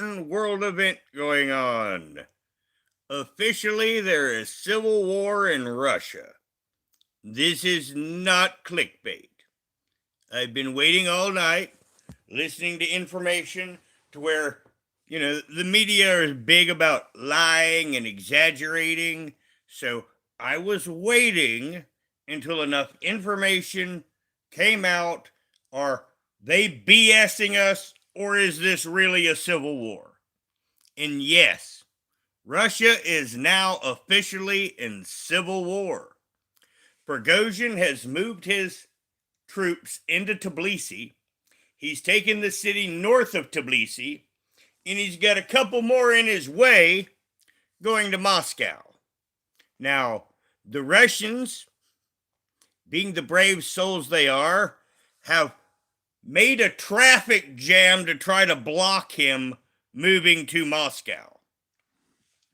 important world event going on. Officially, there is civil war in Russia. This is not clickbait. I've been waiting all night, listening to information to where, the media is big about lying and exaggerating. So I was waiting until enough information came out. Are they BSing us, or is this really a civil war? And yes, Russia is now officially in civil war. Prigozhin has moved his troops into Tbilisi. He's taken the city north of Tbilisi, and he's got a couple more in his way going to Moscow. Now, the Russians, being the brave souls they are, have made a traffic jam to try to block him moving to Moscow.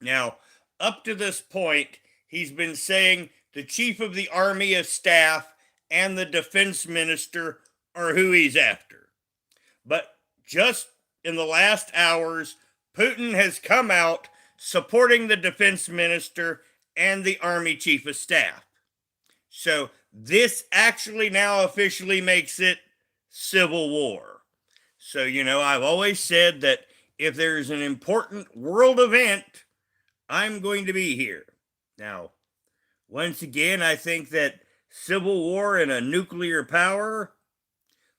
Now, up to this point, he's been saying the chief of the army of staff and the defense minister are who he's after. But just in the last hours, Putin has come out supporting the defense minister and the army chief of staff. So this actually now officially makes it civil war. So, I've always said that if there's an important world event, I'm going to be here. Now, once again, I think that civil war and a nuclear power,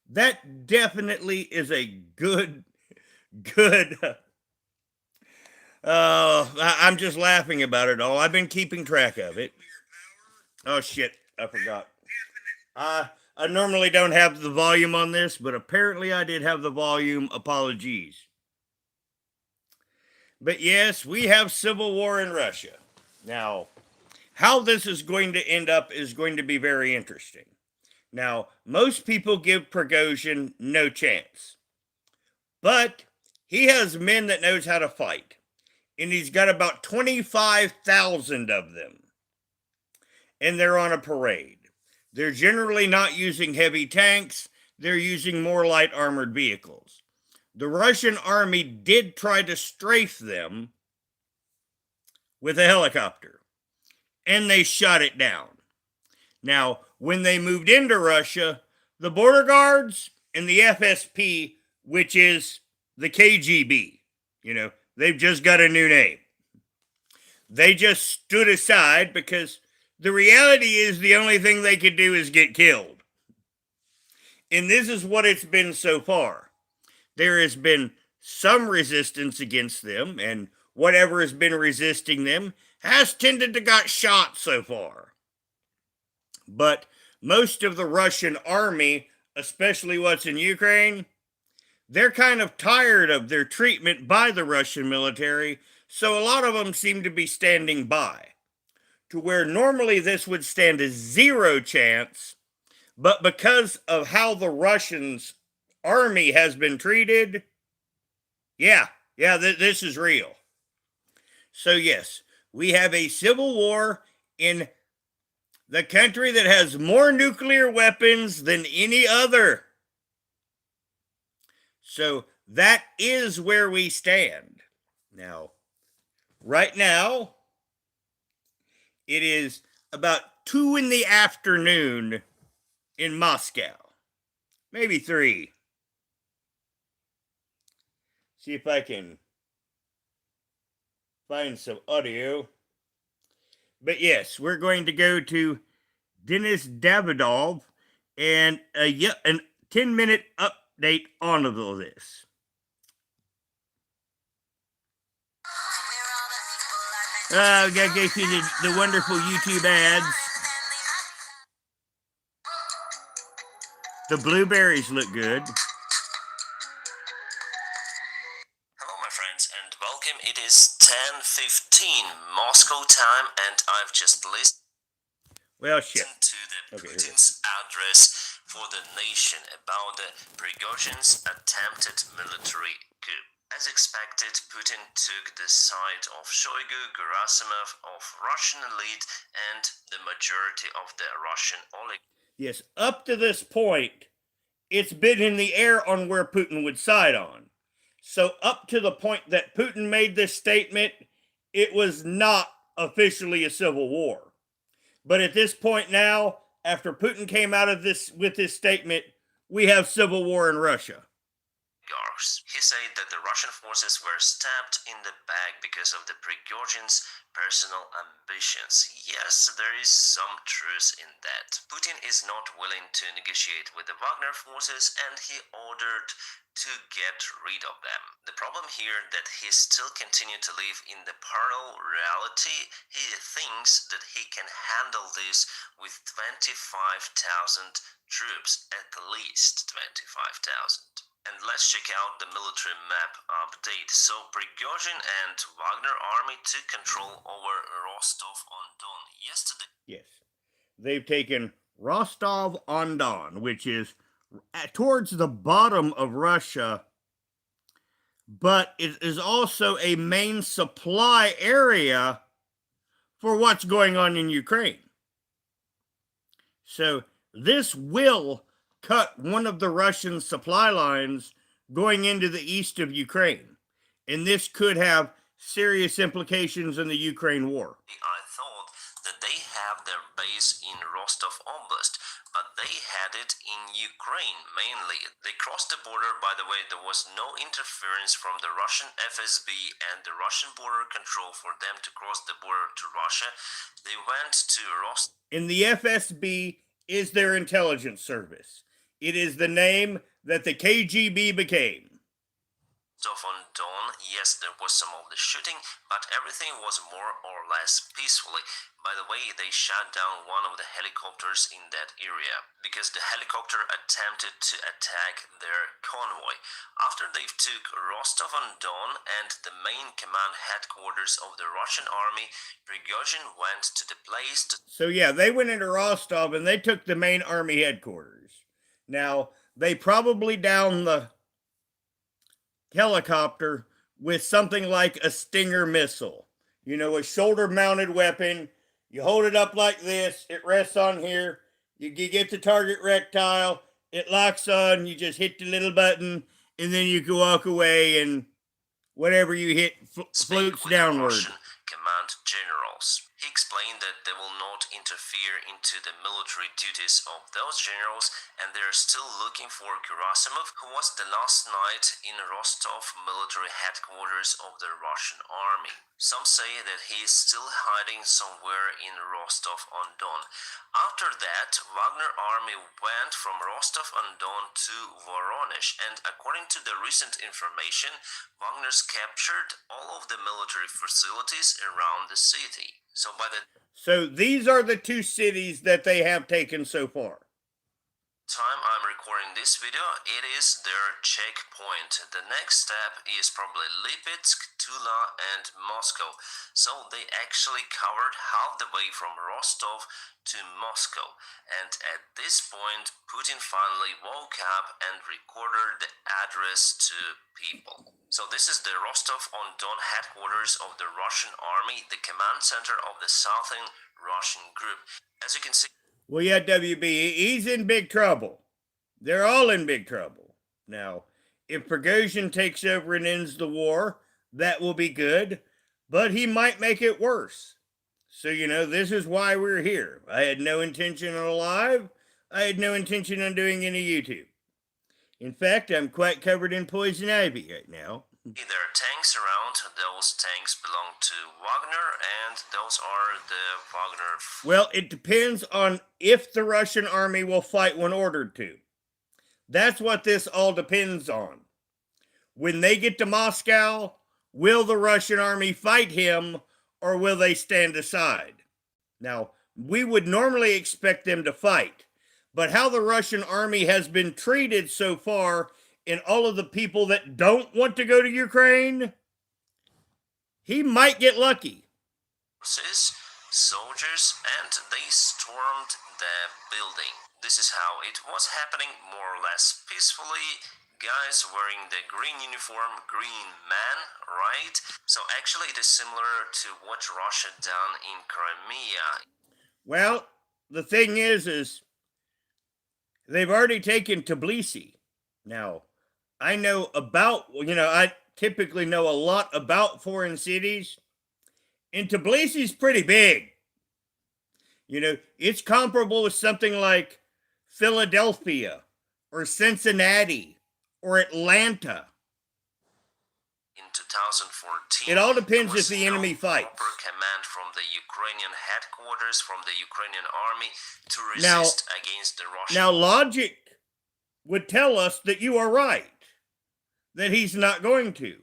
that definitely is a good, I'm just laughing about it all. I've been keeping track of it. Oh, shit, I forgot. I normally don't have the volume on this, but apparently I did have the volume. Apologies. But yes, we have civil war in Russia. Now, how this is going to end up is going to be very interesting. Now, most people give Prigozhin no chance. But he has men that knows how to fight. And he's got about 25,000 of them. And they're on a parade. They're generally not using heavy tanks. They're using more light armored vehicles. The Russian army did try to strafe them with a helicopter, and they shot it down. Now, when they moved into Russia, the border guards and the FSP, which is the KGB, they've just got a new name. They just stood aside because the reality is the only thing they could do is get killed. And this is what it's been so far. There has been some resistance against them, and whatever has been resisting them has tended to got shot so far. But most of the Russian army, especially what's in Ukraine, they're kind of tired of their treatment by the Russian military, so a lot of them seem to be standing by. To where normally this would stand a zero chance, but because of how the Russians' army has been treated, this is real. So yes, we have a civil war in the country that has more nuclear weapons than any other. So that is where we stand. Now, right now, it is about 2 in the afternoon in Moscow. Maybe 3. See if I can find some audio. But yes, we're going to go to Denis Davidov and a 10-minute update on all this. We got to go through the wonderful YouTube ads. The blueberries look good. Hello, my friends, and welcome. It is 10:15 Moscow time, and I've just listened to the Putin's address for the nation about the Prigozhin's attempted military coup. As expected, Putin took the side of Shoigu, Gerasimov, of Russian elite, and the majority of the Russian oligarchs. Yes, up to this point, it's been in the air on where Putin would side on. So up to the point that Putin made this statement, it was not officially a civil war. But at this point now, after Putin came out of this with this statement, we have civil war in Russia. He said that the Russian forces were stabbed in the back because of the Prigozhin's personal ambitions. Yes, there is some truth in that. Putin is not willing to negotiate with the Wagner forces, and he ordered to get rid of them. The problem here that he still continued to live in the parallel reality. He thinks that he can handle this with 25,000 troops, at least 25,000. And let's check out the military map update. So Prigozhin and Wagner army took control over Rostov-on-Don yesterday. Yes, they've taken Rostov-on-Don, which is towards the bottom of Russia, but it is also a main supply area for what's going on in Ukraine. So this will cut one of the Russian supply lines going into the east of Ukraine. And this could have serious implications in the Ukraine war. I thought that they have their base in Rostov Oblast, but they had it in Ukraine mainly. They crossed the border. By the way, there was no interference from the Russian FSB and the Russian border control for them to cross the border to Russia. They went to Rostov. And the FSB is their intelligence service. It is the name that the KGB became. Rostov-on-Don, yes, there was some of the shooting, but everything was more or less peacefully. By the way, they shot down one of the helicopters in that area because the helicopter attempted to attack their convoy. After they took Rostov-on-Don and the main command headquarters of the Russian army, Prigozhin went to the place to... So yeah, they went into Rostov and they took the main army headquarters. Now, they probably downed the helicopter with something like a Stinger missile. You know, a shoulder-mounted weapon. You hold it up like this. It rests on here. You get the target rectile. It locks on. You just hit the little button, and then you can walk away, and whatever you hit floats downward. Russian command generals. He explained that they will not interfere into the military duties of those generals, and they're still looking for Gerasimov, who was the last night in Rostov military headquarters of the Russian army. Some say that he is still hiding somewhere in Rostov-on-Don. After that, Wagner army went from Rostov-on-Don to Voronezh, and according to the recent information, Wagner's captured all of the military facilities around the city. So these are the two cities that they have taken so far. Time I'm recording this video, it is their checkpoint. The next step is probably Lipetsk, Tula, and Moscow. So they actually covered half the way from Rostov to Moscow. And at this point, Putin finally woke up and recorded the address to people. So this is the Rostov-on-Don headquarters of the Russian army, the command center of the Southern Russian group. As you can see... Well, yeah, WB, he's in big trouble. They're all in big trouble. Now, if Prigozhin takes over and ends the war, that will be good, but he might make it worse. So, you know, this is why we're here. I had no intention on live. I had no intention on doing any YouTube. In fact, I'm quite covered in poison ivy right now. There are tanks around. Those tanks belong to Wagner, and those are the Wagner... Well, it depends on if the Russian army will fight when ordered to. That's what this all depends on. When they get to Moscow, will the Russian army fight him, or will they stand aside? Now, we would normally expect them to fight, but how the Russian army has been treated so far, and all of the people that don't want to go to Ukraine, he might get lucky. Soldiers, and they stormed the building. This is how it was happening, more or less peacefully. Guys wearing the green uniform, green man, right? So actually it is similar to what Russia done in Crimea. Well, the thing is they've already taken Tbilisi. Now, I know about, typically know a lot about foreign cities, and Tbilisi's pretty big. It's comparable with something like Philadelphia or Cincinnati or Atlanta. In 2014, it all depends if the enemy fights. Proper command from the Ukrainian headquarters, from the Ukrainian army, to resist against the Russians. Now, logic would tell us that you are right, that he's not going to.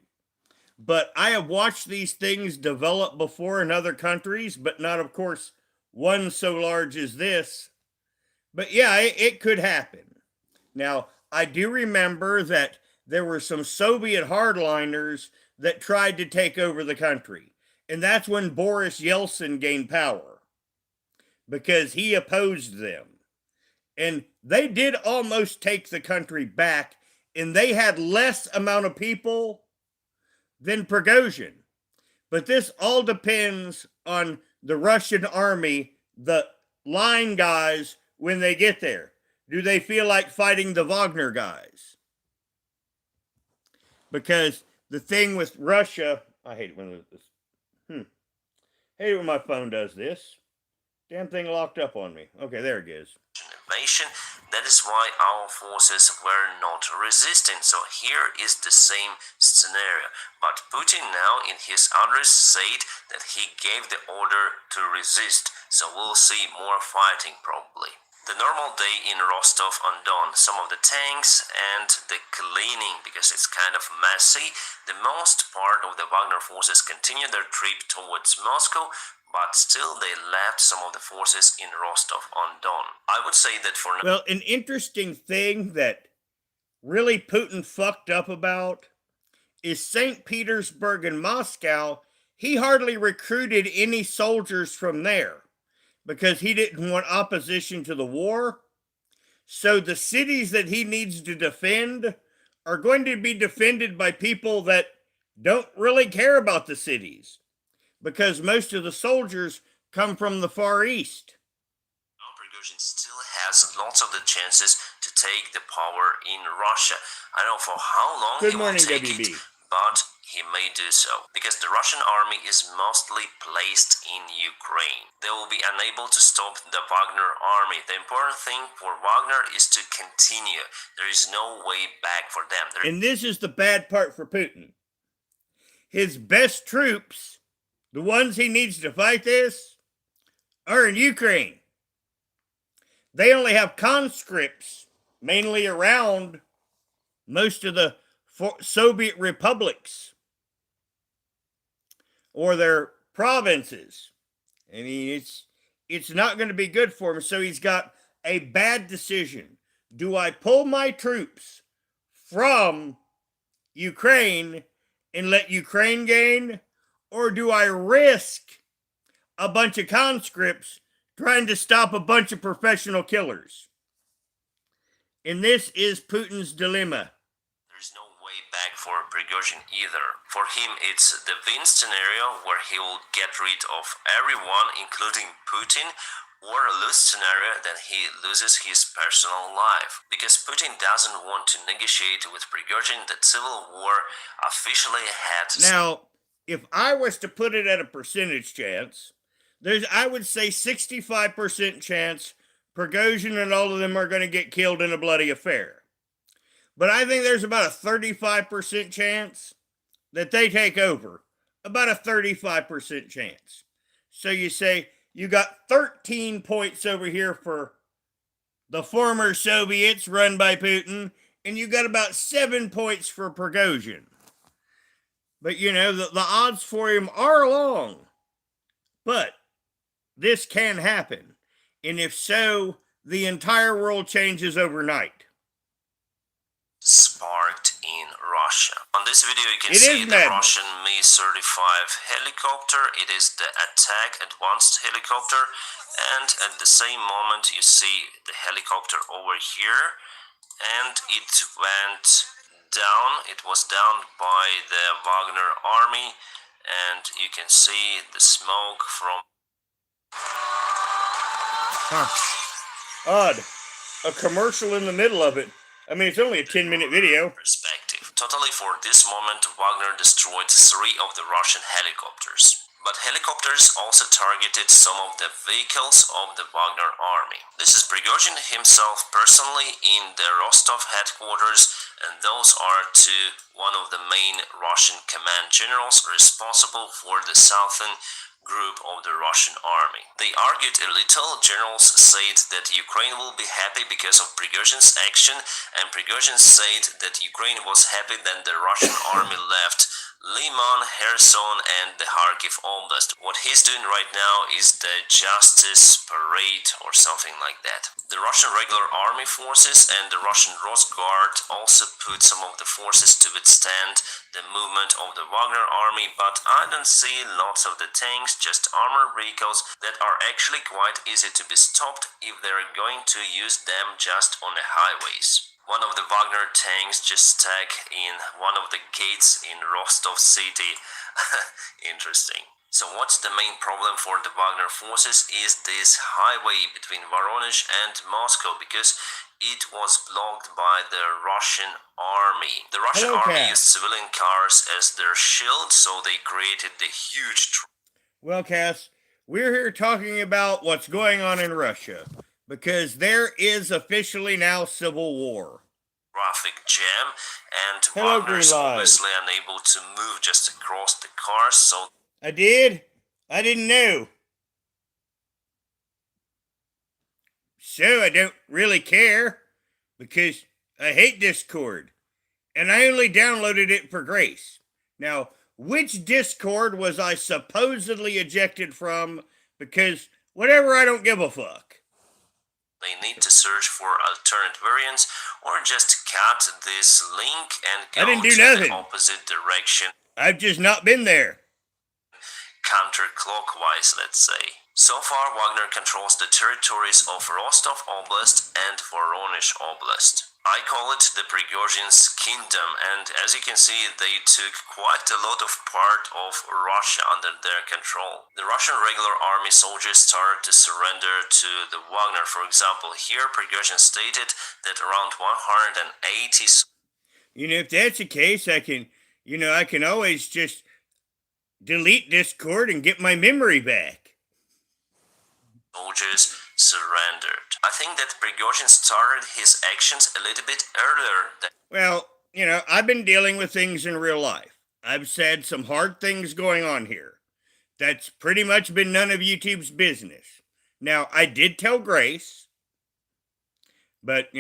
But I have watched these things develop before in other countries, but not, of course, one so large as this. But yeah, it could happen. Now, I do remember that there were some Soviet hardliners that tried to take over the country. And that's when Boris Yeltsin gained power, because he opposed them. And they did almost take the country back, and they had less amount of people than Prigozhin. But this all depends on the Russian army, the line guys, when they get there. Do they feel like fighting the Wagner guys? Because the thing with Russia, I hate it when this. Hate it when my phone does this. Damn thing locked up on me. Okay, there it is. Invasion. That is why our forces were not resisting. So here is the same scenario. But Putin now in his address said that he gave the order to resist. So we'll see more fighting probably. The normal day in Rostov-on-Don, some of the tanks and the cleaning, because it's kind of messy. The most part of the Wagner forces continued their trip towards Moscow, but still they left some of the forces in Rostov-on-Don. I would say that for now... Well, an interesting thing that really Putin fucked up about is St. Petersburg and Moscow. He hardly recruited any soldiers from there, because he didn't want opposition to the war. So the cities that he needs to defend are going to be defended by people that don't really care about the cities, because most of the soldiers come from the Far East. Prigozhin still has lots of the chances to take the power in Russia. I don't know for how long Good he morning, will take WB. it, but he may do so, because the Russian army is mostly placed in Ukraine. They will be unable to stop the Wagner army. The important thing for Wagner is to continue. There is no way back for them. And this is the bad part for Putin. His best troops, the ones he needs to fight this, are in Ukraine. They only have conscripts, mainly around most of the Soviet republics or their provinces. I mean, it's not going to be good for him. So he's got a bad decision. Do I pull my troops from Ukraine and let Ukraine gain? Or do I risk a bunch of conscripts trying to stop a bunch of professional killers? And this is Putin's dilemma. There's no way back for Prigozhin either. For him, it's the win scenario where he will get rid of everyone, including Putin, or a lose scenario that he loses his personal life. Because Putin doesn't want to negotiate with Prigozhin, the civil war officially had... Now, if I was to put it at a percentage chance, I would say 65% chance Prigozhin and all of them are going to get killed in a bloody affair. But I think there's about a 35% chance that they take over. About a 35% chance. So you say you got 13 points over here for the former Soviets run by Putin, and you got about 7 points for Prigozhin. But, the odds for him are long. But this can happen. And if so, the entire world changes overnight. Sparked in Russia. On this video you can see the Russian Mi-35 helicopter. It is the attack advanced helicopter, and at the same moment you see the helicopter over here, and it went down. It was down by the Wagner army, and you can see the smoke from... Odd. A commercial in the middle of it. I mean, it's only a 10-minute video. Perspective. Totally for this moment, Wagner destroyed 3 of the Russian helicopters. But helicopters also targeted some of the vehicles of the Wagner army. This is Prigozhin himself personally in the Rostov headquarters, and those are one of the main Russian command generals responsible for the southern group of the Russian army. They argued a little. Generals said that Ukraine will be happy because of Prigozhin's action, and Prigozhin said that Ukraine was happy that the Russian army left Liman, Kherson, and the Kharkiv Oblast. What he's doing right now is the Justice Parade or something like that. The Russian regular army forces and the Russian Rose Guard also put some of the forces to withstand the movement of the Wagner army, but I don't see lots of the tanks, just armored vehicles that are actually quite easy to be stopped if they're going to use them just on the highways. One of the Wagner tanks just stuck in one of the gates in Rostov city. Interesting. So what's the main problem for the Wagner forces is this highway between Voronezh and Moscow, because it was blocked by the Russian army. The Russian army used civilian cars as their shield, so they created the huge... Well, Cass, we're here talking about what's going on in Russia, because there is officially now civil war. Traffic jam, and Wagner's obviously unable to move just across the cars, so... I didn't know. So I don't really care, because I hate Discord, and I only downloaded it for Grace. Now, which Discord was I supposedly ejected from? Because whatever, I don't give a fuck. They need to search for alternate variants, or just cut this link and go the opposite direction. I've just not been there. Counterclockwise, let's say. So far, Wagner controls the territories of Rostov Oblast and Voronezh Oblast. I call it the Prigozhin's kingdom, and as you can see, they took quite a lot of part of Russia under their control. The Russian regular army soldiers started to surrender to the Wagner. For example, here Prigozhin stated that around 180... if that's the case, I can always just delete Discord and get my memory back. Soldiers surrendered. I think that Prigozhin started his actions a little bit earlier than... Well, I've been dealing with things in real life. I've said some hard things going on here. That's pretty much been none of YouTube's business. Now, I did tell Grace, but,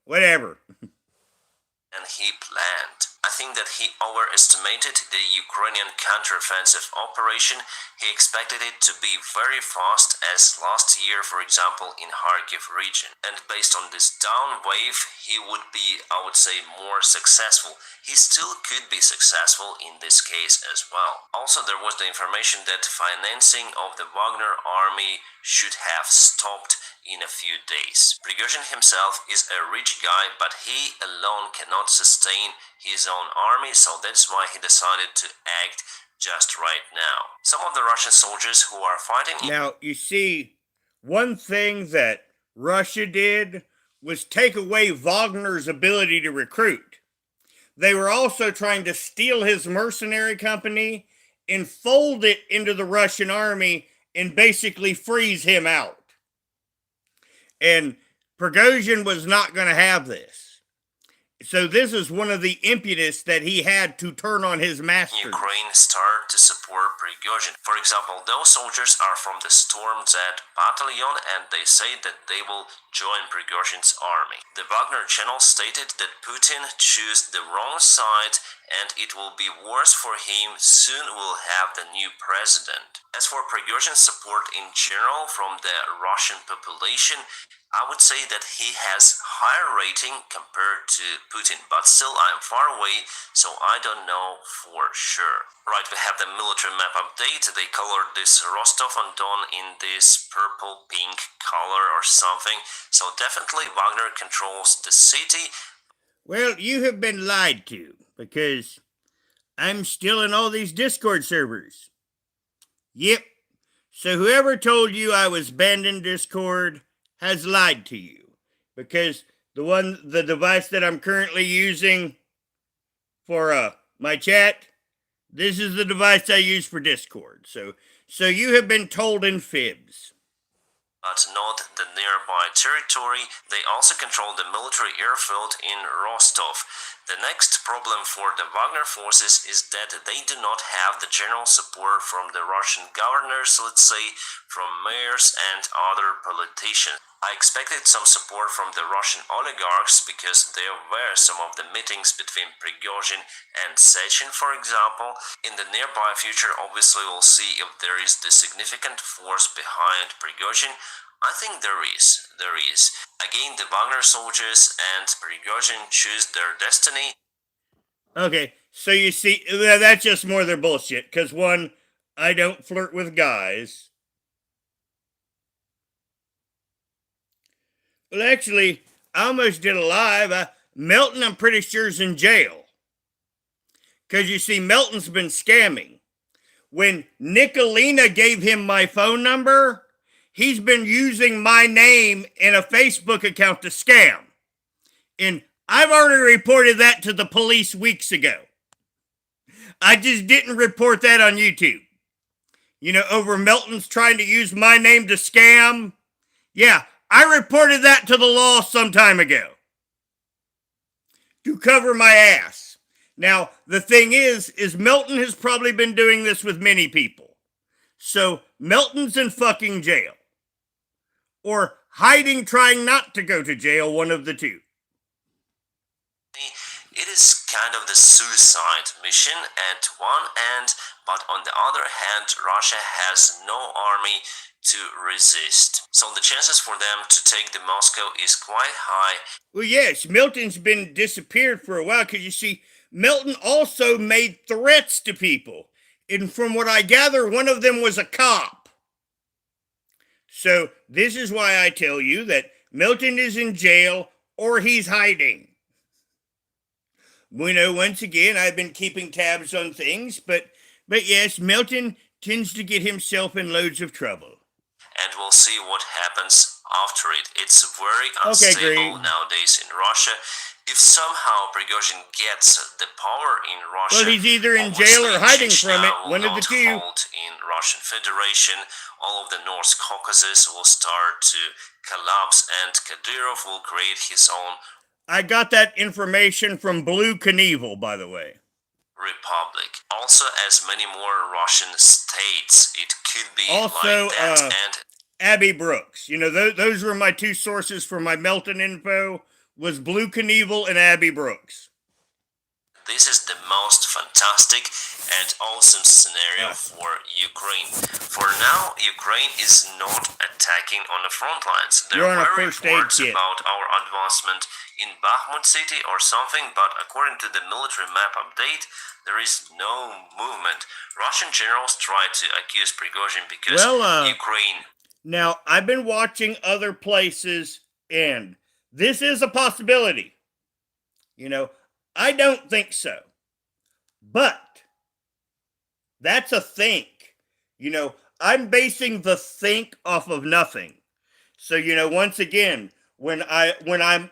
whatever. And he planned. I think that he overestimated the Ukrainian counteroffensive operation. He expected it to be very fast, as last year, for example, in Kharkiv region. And based on this down wave, he would be, I would say, more successful. He still could be successful in this case as well. Also, there was the information that financing of the Wagner army should have stopped in a few days. Prigozhin himself is a rich guy, but he alone cannot sustain his own army, so that's why he decided to act just right now. Some of the Russian soldiers who are fighting... Now, you see, one thing that Russia did was take away Wagner's ability to recruit. They were also trying to steal his mercenary company and fold it into the Russian army and basically freeze him out. And Prigozhin was not going to have this. So this is one of the impetus that he had to turn on his master. Ukraine started to support Prigozhin. For example, those soldiers are from the Storm Z battalion, and they say that they will join Prigozhin's army. The Wagner channel stated that Putin chose the wrong side, and it will be worse for him. Soon we'll have the new president. As for Prigozhin's support in general from the Russian population, I would say that he has higher rating compared to Putin, but still I am far away, so I don't know for sure. Right, we have the military map update. They colored this Rostov-on-Don in this purple-pink color or something, so definitely Wagner controls the city. Well, you have been lied to, because I'm still in all these Discord servers. Yep, so whoever told you I was banned in Discord has lied to you, because the device that I'm currently using for my chat. This is the device I use for Discord. So you have been told in fibs. But not the nearby territory. They also control the military airfield in Rostov. The next problem for the Wagner forces is that they do not have the general support from the Russian governors, let's say, from mayors and other politicians. I expected some support from the Russian oligarchs because there were some of the meetings between Prigozhin and Sechin, for example. In the nearby future, obviously we'll see if there is the significant force behind Prigozhin. I think there is. Again, the Wagner soldiers and Prigozhin choose their destiny. Okay, so you see, that's just more their bullshit. Because one, I don't flirt with guys. Well, actually, I almost did a live. Melton, I'm pretty sure, is in jail. Because you see, Melton's been scamming. When Nicolina gave him my phone number, he's been using my name in a Facebook account to scam. And I've already reported that to the police weeks ago. I just didn't report that on YouTube. You know, over Melton's trying to use my name to scam. Yeah, I reported that to the law some time ago. To cover my ass. Now, the thing is Melton has probably been doing this with many people. So, Melton's in fucking jail. Or hiding, trying not to go to jail, one of the two. It is kind of the suicide mission at one end, but on the other hand, Russia has no army to resist. So the chances for them to take the Moscow is quite high. Well, yes, Melton's been disappeared for a while because you see, Melton also made threats to people. And from what I gather, one of them was a cop. So this is why I tell you that Melton is in jail or he's hiding. You know, once again, I've been keeping tabs on things, but yes, Melton tends to get himself in loads of trouble. And we'll see what happens after it. It's very unstable nowadays in Russia. If somehow Prigozhin gets the power in Russia, well, he's either in jail or hiding from it. One of the two. In Russian Federation, all of the North Caucasus will start to collapse, and Kadyrov will create his own. I got that information from Blue Knievel, by the way. Republic. Also, as many more Russian states, it could be also, like that. And Abby Brooks. You know, those were my two sources for my Melton info, was Blue Knievel and Abby Brooks. This is the most fantastic and awesome scenario for Ukraine. For now, Ukraine is not attacking on the front lines. There are reports about our advancement in Bakhmut city or something, but according to the military map update, there is no movement. Russian generals try to accuse Prigozhin because Ukraine. Now, I've been watching other places, and this is a possibility. You know, I don't think so. But that's a think. You know, I'm basing the think off of nothing. So, you know, once again, when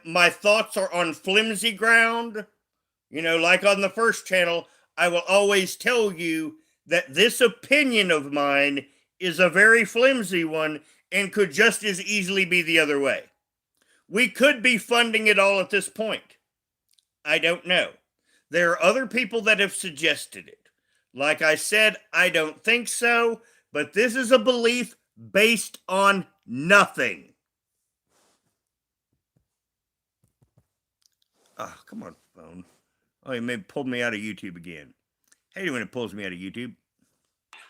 my thoughts are on flimsy ground, you know, like on the first channel, I will always tell you that this opinion of mine is a very flimsy one and could just as easily be the other way. We could be funding it all at this point. I don't know. There are other people that have suggested it. Like I said, I don't think so, but this is a belief based on nothing. Oh, come on, phone. Oh, you may pull me out of YouTube again. I hate it when it pulls me out of YouTube.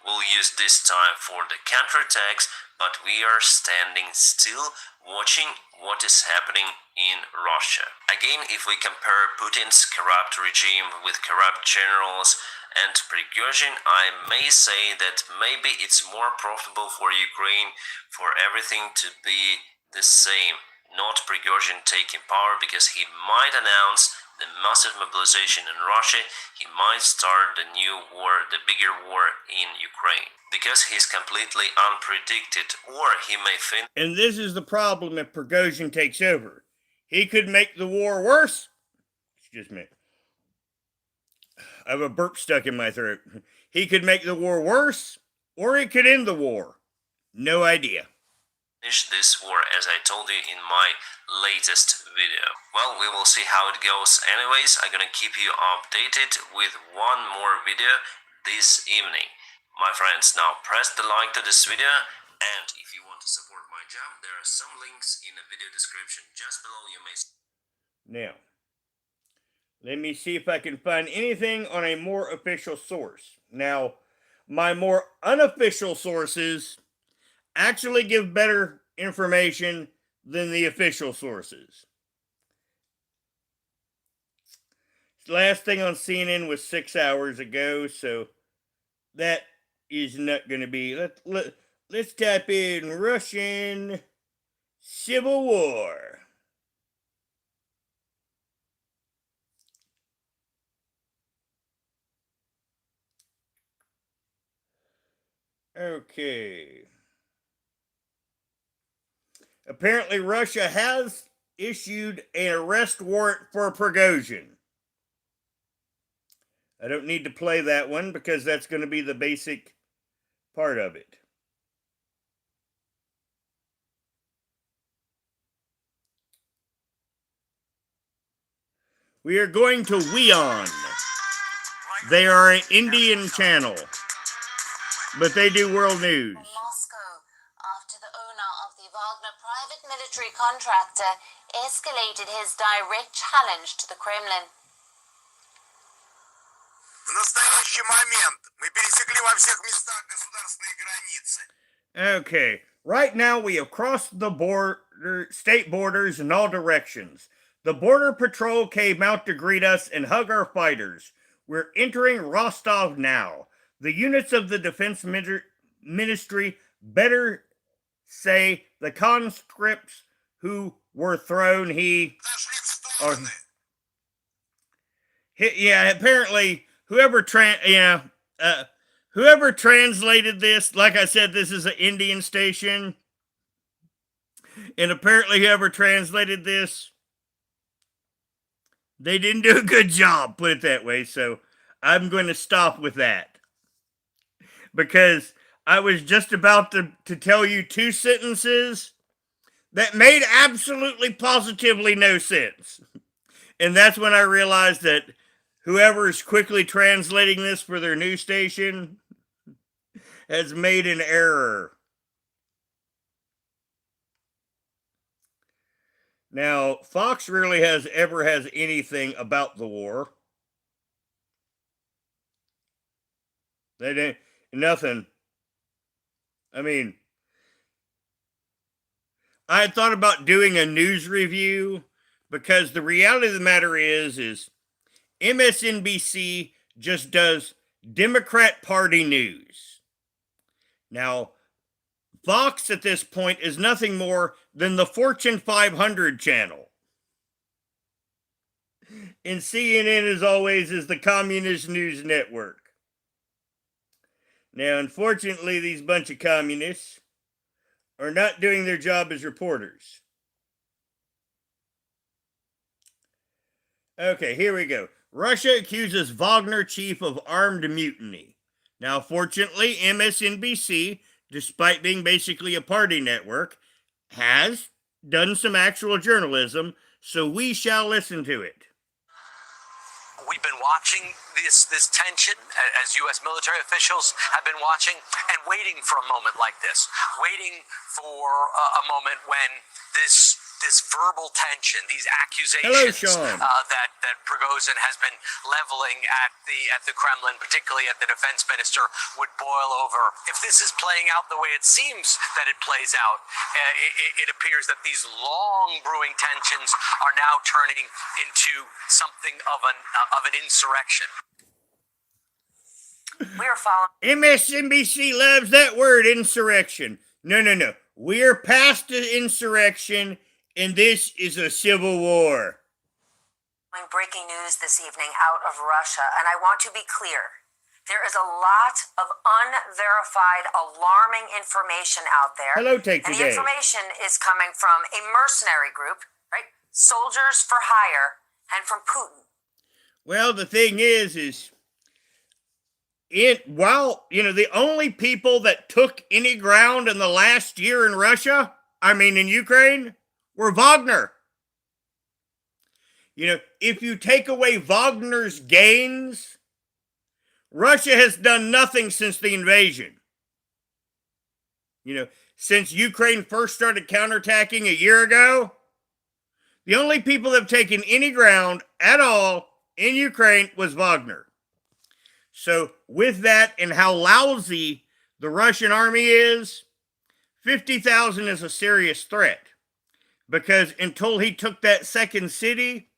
We'll use this time for the counterattacks, but we are standing still watching what is happening in Russia. Again, if we compare Putin's corrupt regime with corrupt generals and Prigozhin, I may say that maybe it's more profitable for Ukraine for everything to be the same. Not Prigozhin taking power, because he might announce the massive mobilization in Russia. He might start the new war, the bigger war in Ukraine, because he's completely unpredicted, or he may finish. And this is the problem if Prigozhin takes over. He could make the war worse. Excuse me. I have a burp stuck in my throat. He could make the war worse, or he could end the war. No idea. Finish this war, as I told you in my latest video. Well, we will see how it goes. Anyways, I'm gonna keep you updated with one more video this evening. My friends, now press the like to this video, and if you want to support my job, there are some links in the video description just below. You may... Now, let me see if I can find anything on a more official source. Now, my more unofficial sources actually give better information than the official sources. Last thing on CNN was 6 hours ago, so that is not going to be... Let's type in Russian Civil War. Okay. Apparently, Russia has issued an arrest warrant for Prigozhin. I don't need to play that one because that's going to be the basic part of it. We are going to WION. They are an Indian channel, but they do world news. Moscow, after the owner of the Wagner private military contractor escalated his direct challenge to the Kremlin. В настоящий момент мы пересекли во всех местах государственные границы. Okay, right now we have crossed the border, state borders in all directions. The border patrol came out to greet us and hug our fighters. We're entering Rostov now. The units of the defense ministry better say the conscripts who were thrown apparently whoever translated this, like I said, this is an Indian station, and apparently whoever translated this, they didn't do a good job, put it that way. So I'm going to stop with that, because I was just about to tell you two sentences that made absolutely positively no sense. And that's when I realized that whoever is quickly translating this for their news station has made an error. Now, Fox rarely ever has anything about the war. They didn't, nothing. I mean, I had thought about doing a news review, because the reality of the matter is MSNBC just does Democrat Party news. Now, Fox at this point is nothing more than the Fortune 500 channel. And CNN, as always, is the Communist News Network. Now, unfortunately, these bunch of communists are not doing their job as reporters. Okay, here we go. Russia accuses Wagner chief of armed mutiny. Now, fortunately, MSNBC, despite being basically a party network, has done some actual journalism, so we shall listen to it. We've been watching this tension, as U.S. military officials have been watching and waiting for a moment like this, waiting for a moment when this verbal tension, these accusations that Prigozhin has been leveling at the Kremlin, particularly at the defense minister, would boil over. If this is playing out the way it seems that it plays out, it appears that these long brewing tensions are now turning into something of an insurrection. We're following. MSNBC loves that word, insurrection. No. We're past the insurrection, and this is a civil war. Breaking news this evening out of Russia, and I want to be clear. There is a lot of unverified, alarming information out there. Hello, Take and Today. The information is coming from a mercenary group, right? Soldiers for hire, and from Putin. Well, the thing is the only people that took any ground in the last year in Russia, in Ukraine, were Wagner. If you take away Wagner's gains, Russia has done nothing since the invasion. Since Ukraine first started counterattacking a year ago, the only people that have taken any ground at all in Ukraine was Wagner. So with that and how lousy the Russian army is, 50,000 is a serious threat. Because until he took that second city,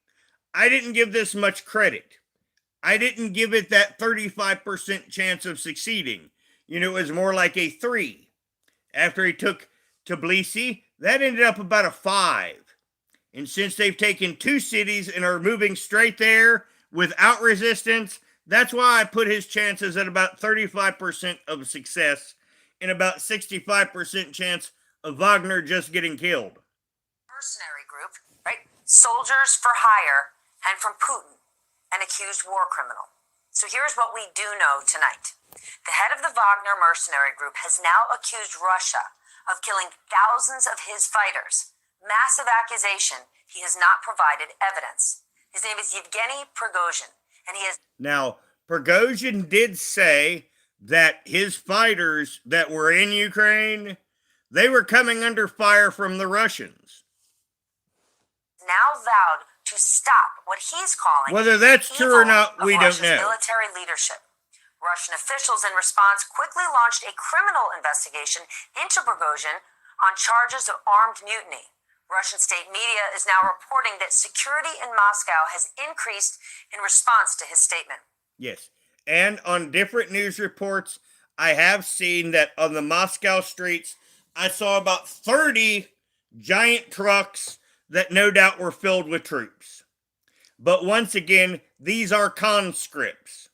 I didn't give this much credit. I didn't give it that 35% chance of succeeding. It was more like a 3. After he took Tbilisi, that ended up about a 5. And since they've taken 2 cities and are moving straight there without resistance, that's why I put his chances at about 35% of success and about 65% chance of Wagner just getting killed. Mercenary group, right? Soldiers for hire, and from Putin, an accused war criminal. So here's what we do know tonight. The head of the Wagner mercenary group has now accused Russia of killing thousands of his fighters. Massive accusation. He has not provided evidence. His name is Yevgeny Prigozhin, and he has... Now, Prigozhin did say that his fighters that were in Ukraine, they were coming under fire from the Russians. Now vowed to stop what he's calling... Whether that's true or not, we don't know. Military leadership. Russian officials, in response, quickly launched a criminal investigation into Prigozhin on charges of armed mutiny. Russian state media is now reporting that security in Moscow has increased in response to his statement. Yes, and on different news reports, I have seen that on the Moscow streets, I saw about 30 giant trucks that no doubt were filled with troops. But once again, these are conscripts.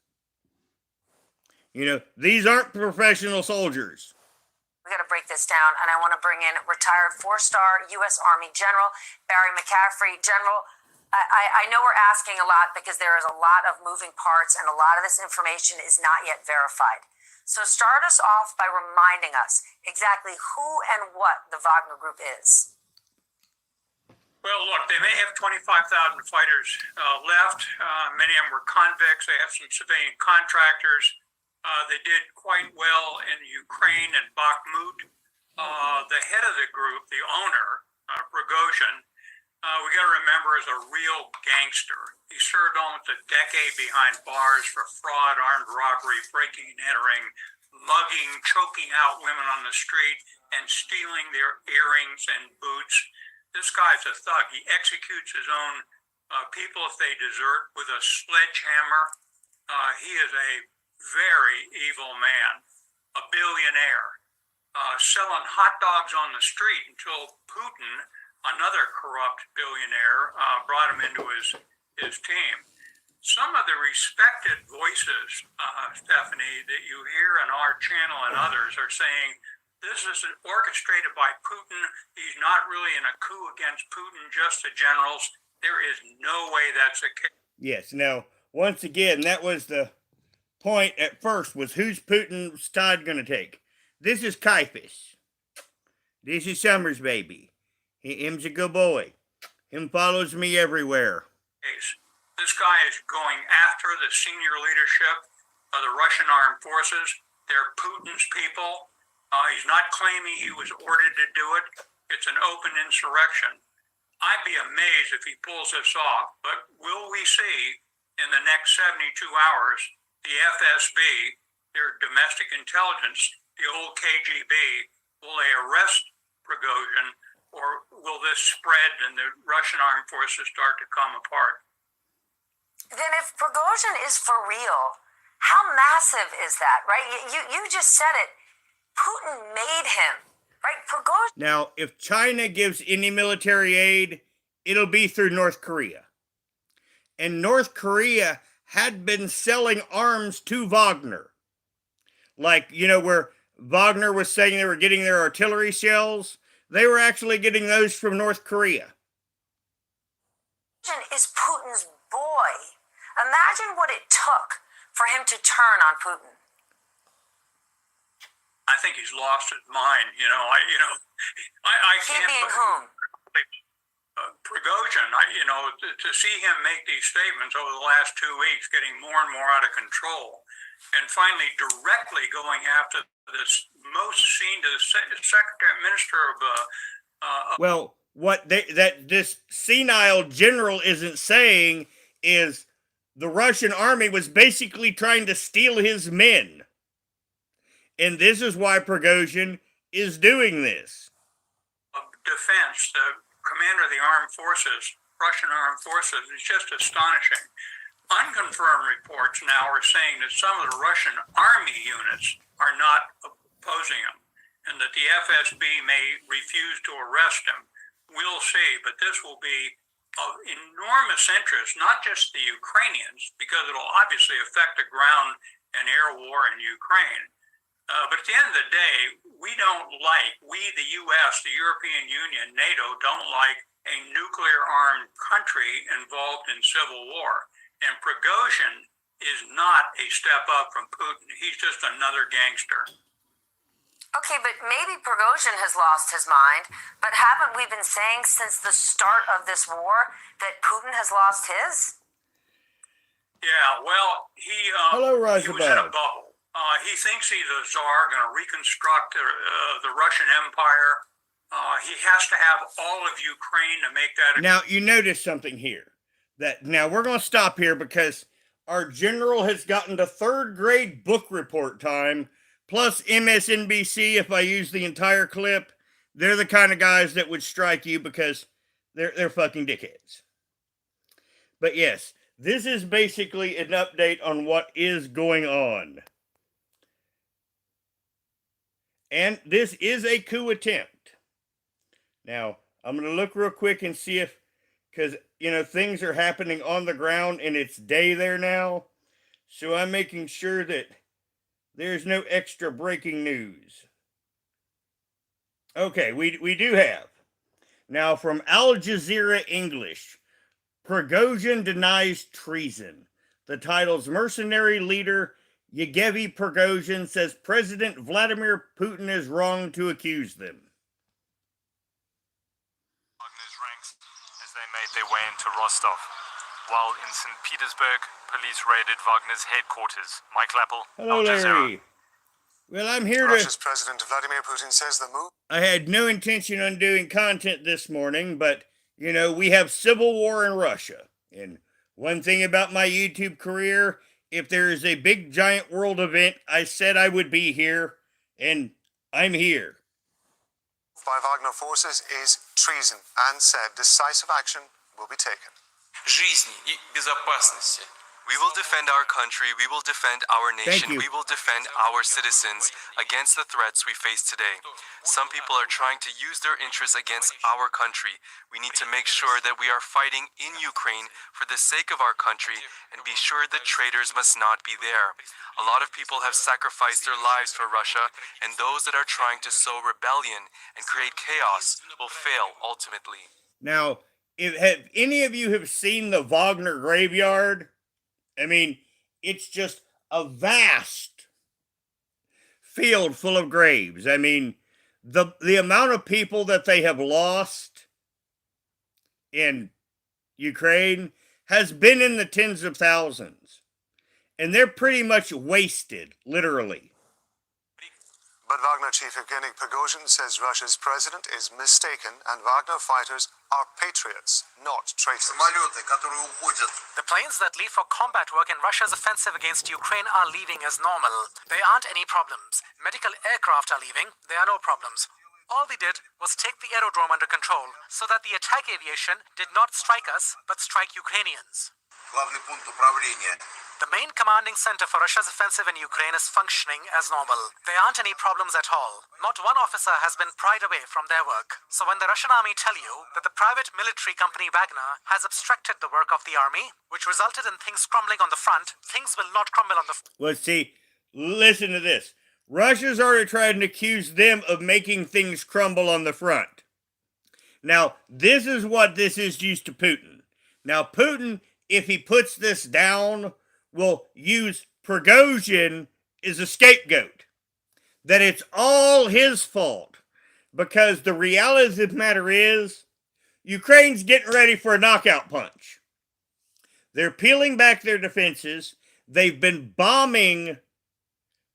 These aren't professional soldiers. We got to break this down, and I want to bring in retired 4-star U.S. Army General Barry McCaffrey. General, I know we're asking a lot because there is a lot of moving parts, and a lot of this information is not yet verified. So start us off by reminding us exactly who and what the Wagner Group is. Well, look, they may have 25,000 fighters left. Many of them were convicts. They have some civilian contractors. They did quite well in Ukraine and Bakhmut. The head of the group, the owner, Prigozhin, we got to remember is a real gangster. He served almost a decade behind bars for fraud, armed robbery, breaking and entering, mugging, choking out women on the street, and stealing their earrings and boots. This guy's a thug. He executes his own people if they desert with a sledgehammer. He is a very evil man, a billionaire, selling hot dogs on the street until Putin, another corrupt billionaire, brought him into his team. Some of the respected voices, Stephanie, that you hear on our channel and others are saying this is orchestrated by Putin. He's not really in a coup against Putin, just the generals. There is no way that's the case. Yes. Now, once again, that was the point at first, was who's Putin's side going to take? This is Caiaphas. This is Summers' baby. Him's a good boy. Him follows me everywhere. This guy is going after the senior leadership of the Russian armed forces. They're Putin's people. He's not claiming he was ordered to do it. It's an open insurrection. I'd be amazed if he pulls this off, but will we see in the next 72 hours the FSB, their domestic intelligence, the old KGB, will they arrest Prigozhin, or will this spread and the Russian armed forces start to come apart? Then if Prigozhin is for real, how massive is that, right? You just said it. Putin made him, right? Prigozhin. Now, if China gives any military aid, it'll be through North Korea. And North Korea had been selling arms to Wagner. Like, where Wagner was saying they were getting their artillery shells, they were actually getting those from North Korea. Is Putin's boy. Imagine what it took for him to turn on Putin. think he's lost his mind. I He can't. being whom? Prigozhin, to see him make these statements over the last 2 weeks, getting more and more out of control, and finally directly going after this most seen to the Secretary Minister of. Well, what this senile general isn't saying is the Russian army was basically trying to steal his men, and this is why Prigozhin is doing this. Defense, the commander of the armed forces, Russian armed forces, is just astonishing. Unconfirmed reports now are saying that some of the Russian army units are not opposing him, and that the FSB may refuse to arrest him. We'll see, but this will be of enormous interest, not just the Ukrainians, because it'll obviously affect the ground and air war in Ukraine. But at the end of the day, we, the U.S., the European Union, NATO, don't like a nuclear-armed country involved in civil war. And Prigozhin is not a step up from Putin. He's just another gangster. Okay, but maybe Prigozhin has lost his mind, but haven't we been saying since the start of this war that Putin has lost his? Yeah, well, he was in a bubble. He thinks he's a czar, going to reconstruct the Russian Empire. He has to have all of Ukraine to make that. Now, you notice something here. Now, we're going to stop here because our general has gotten to third grade book report time, plus MSNBC, if I use the entire clip. They're the kind of guys that would strike you because they're fucking dickheads. But yes, this is basically an update on what is going on. And this is a coup attempt. Now, I'm going to look real quick and see if, because, things are happening on the ground and it's day there now. So I'm making sure that there's no extra breaking news. Okay, we do have. Now, from Al Jazeera English, Prigozhin denies treason. The title's mercenary leader Yevgeny Prigozhin says President Vladimir Putin is wrong to accuse them. Wagner's ranks as they made their way into Rostov, while in St. Petersburg, police raided Wagner's headquarters. Mike Lappel, Hello, Al Jazeera. Larry. Well, I'm here Russia's President Vladimir Putin says the move. I had no intention on doing content this morning, but, we have civil war in Russia. And one thing about my YouTube career, if there is a big giant world event, I said I would be here, and I'm here. By Wagner forces is treason and said decisive action will be taken. Жизни и безопасности. We will defend our country, we will defend our nation, we will defend our citizens against the threats we face today. Some people are trying to use their interests against our country. We need to make sure that we are fighting in Ukraine for the sake of our country and be sure that traitors must not be there. A lot of people have sacrificed their lives for Russia, and those that are trying to sow rebellion and create chaos will fail ultimately. Now, have any of you have seen the Wagner graveyard? I mean, it's just a vast field full of graves. I mean, the amount of people that they have lost in Ukraine has been in the tens of thousands. And they're pretty much wasted, literally. But Wagner chief Yevgeny Prigozhin says Russia's president is mistaken and Wagner fighters are patriots, not traitors. The planes that leave for combat work in Russia's offensive against Ukraine are leaving as normal. There aren't any problems. Medical aircraft are leaving. There are no problems. All we did was take the aerodrome under control so that the attack aviation did not strike us, but strike Ukrainians. The main commanding center for Russia's offensive in Ukraine is functioning as normal. There aren't any problems at all. Not one officer has been pried away from their work. So when the Russian army tell you that the private military company Wagner has obstructed the work of the army, which resulted in things crumbling on the front, things will not crumble on the Well, see, listen to this. Russia's already tried to accuse them of making things crumble on the front. Now, this is what this is used to Putin. Now, Putin, if he puts this down, will use Prigozhin as a scapegoat. that it's all his fault, because the reality of the matter is Ukraine's getting ready for a knockout punch. They're peeling back their defenses. They've been bombing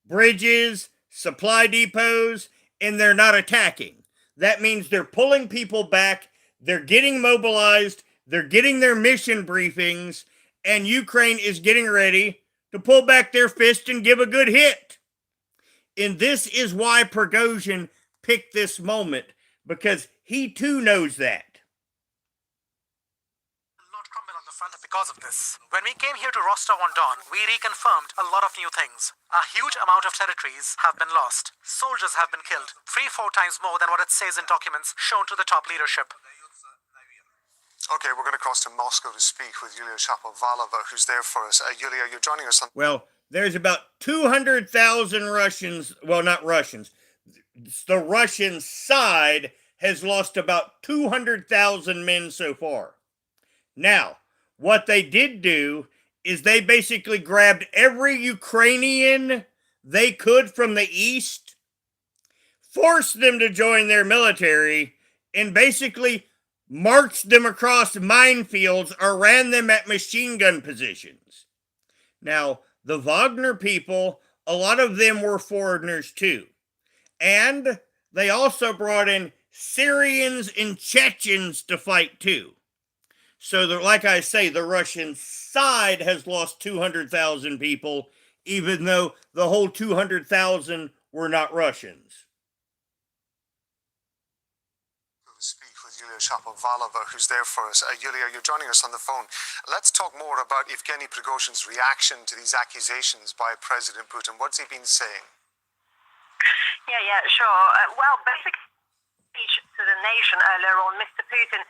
bridges, supply depots, and they're not attacking. That means they're pulling people back, they're getting mobilized, they're getting their mission briefings, and Ukraine is getting ready to pull back their fist and give a good hit. And this is why Prigozhin picked this moment, because he too knows that. Not crumble on the front because of this. When we came here to Rostov-on-Don, we reconfirmed a lot of new things. A huge amount of territories have been lost. Soldiers have been killed, 3-4 times more than what it says in documents shown to the top leadership. Okay, we're going to cross to Moscow to speak with Yulia Shapovalova, who's there for us. Yulia, you're joining us on... Well, there's about 200,000 Russians, well, not Russians. The Russian side has lost about 200,000 men so far. Now, what they did do is they basically grabbed every Ukrainian they could from the east, forced them to join their military, and basically marched them across minefields or ran them at machine gun positions. Now, the Wagner people, a lot of them were foreigners too. And they also brought in Syrians and Chechens to fight too. So, like I say, the Russian side has lost 200,000 people, even though the whole 200,000 were not Russians. Speak with Yulia Shapovalova, who's there for us. Yulia, you're joining us on the phone. Let's talk more about Evgeny Prigozhin's reaction to these accusations by President Putin. What's he been saying? Yeah, sure. Well, basically, speech to the nation earlier on, Mr. Putin,